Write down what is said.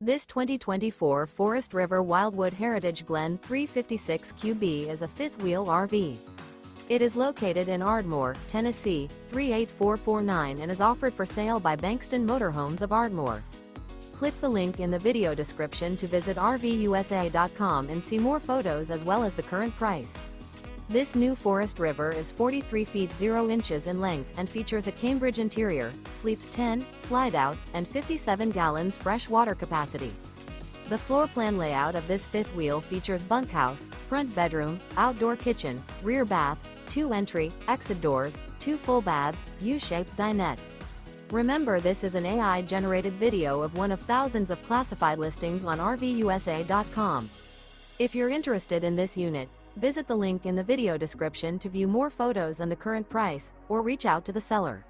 This 2024 Forest River Wildwood Heritage Glen 356 QB is a fifth-wheel RV. It is located in Ardmore, Tennessee, 38449 and is offered for sale by Bankston Motorhomes of Ardmore. Click the link in the video description to visit RVUSA.com and see more photos as well as the current price. This new Forest River is 43 feet 0 inches in length and features a Cambridge interior, sleeps 10, slide-out, and 57 gallons fresh water capacity. The floor plan layout of this fifth wheel features bunkhouse, front bedroom, outdoor kitchen, rear bath, 2 entry, exit doors, 2 full baths, U-shaped dinette. Remember, this is an AI-generated video of one of thousands of classified listings on RVUSA.com. If you're interested in this unit, visit the link in the video description to view more photos and the current price, or reach out to the seller.